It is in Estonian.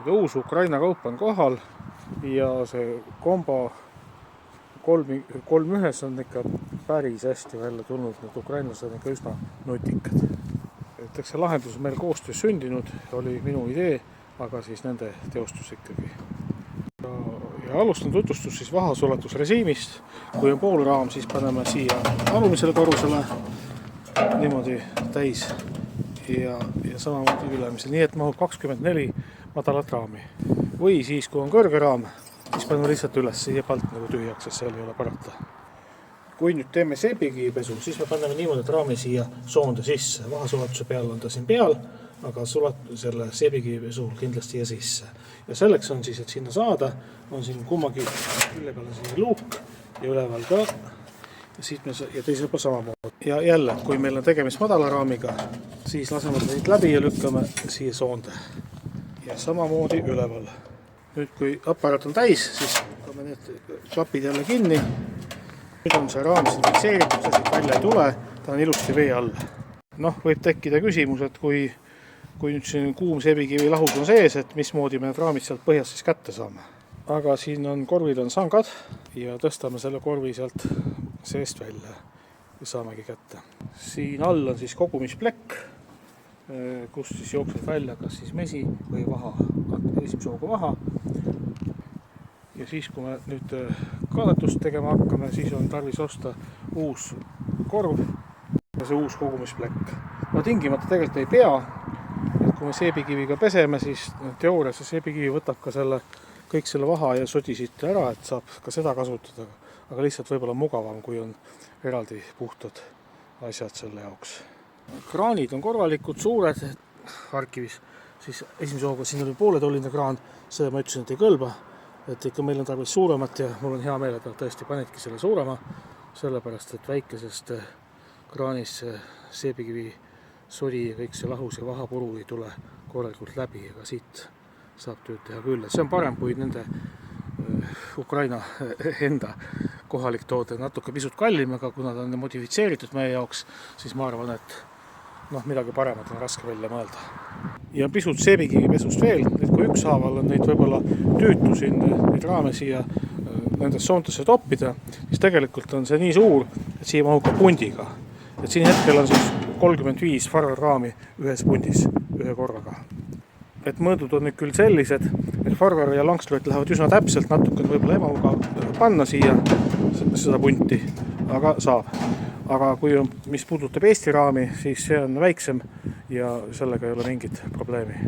Uus Ukraina kaup on kohal ja see kombo 3-1 on ikka päris hästi välja tulnud. Need ukrainlased on ikka üsna nutikad. Eks see lahendus on meil koostöös sündinud, oli minu idee, aga siis nende teostus ikkagi. Ja alustan tutvustus siis vahasulatusrežiimist. Kui on pool raam, siis paneme siia alumisele korrusele niimoodi täis ja samamoodi ülemisel, nii et mahub 24 madalat raami. Või siis, kui on kõrge raam, siis paneme lihtsalt üles siia palt nagu tühjaks, sest seal ei ole parata. Kui nüüd teeme seebikivipesu, siis me paneme niimoodi, et raami siia soonde sisse. Vahasulatuse peal on ta siin peal, aga selle seebikivipesu kindlasti siia sisse. Ja selleks on siis, et sinna saada, on siin kummagi külje peal siin luuk ja üleval ka. Ja teise juba samamoodi. Ja jälle, kui meil on tegemist madala raamiga, siis laseme siit läbi ja lükkame siia soonde. Ja samamoodi üleval. Nüüd, kui aparaat on täis, siis hakkame need klapid jälle kinni. Nüüd on see raam siin fikseeritud, see siit välja ei tule, ta on ilusti vee all. Võib tekkida küsimus, et kui nüüd siin kuum seebikivi lahus on sees, et mismoodi me need raamid sealt põhjast siis kätte saame. Aga siin on korvid on sangad ja tõstame selle korvi sealt seest välja ja saamegi kätte. Siin all on siis kogumisplekk, kus siis jookseb välja kas siis mesi või vaha, esimese hooga vaha. Ja siis, kui me nüüd kaadetust tegema hakkame, siis on tarvis osta uus korv ja see uus kogumisplekk. Tingimata tegelikult ei pea, et kui me seebikiviga peseme, siis teoorias see seebikivi võtab ka kõik selle vaha ja sodi siit ära, et saab ka seda kasutada. Aga lihtsalt võib-olla mugavam, kui on eraldi puhtad asjad selle jaoks. Kraanid on korralikud, suured arkivis. Siis esimese hooga siin oli pooletolline kraan, seda ma ütlesin, et ei kõlba. Et ikka meil on tarvis suuremat ja mul on hea meel, et tõesti panedki selle suurema, sellepärast, et väikesest kraanis seebikivi sodi ja kõik see lahus ja vahapuru ei tule korralikult läbi, aga siit saab tööd teha küll. See on parem kui nende Ukraina enda kohalik toode, natuke pisut kallim, aga kuna ta on modifitseeritud meie jaoks, siis ma arvan, et midagi paremat on raske välja mõelda. Ja pisut seebikivipesust veel, et kui ükshaaval on neid võib-olla tüütu siin neid raame siia nendes soontesse toppida, siis tegelikult on see nii suur, et siia mahub ka pundiga. Et siin hetkel on siis 35 farverraami ühes pundis ühe korraga. Et mõõdud on nüüd küll sellised, et farver ja langsluet lähevad üsna täpselt, natuke võib-olla emaga panna siia seda punti, aga saab. Aga mis puudutab Eesti raami, siis see on väiksem ja sellega ei ole mingit probleemi.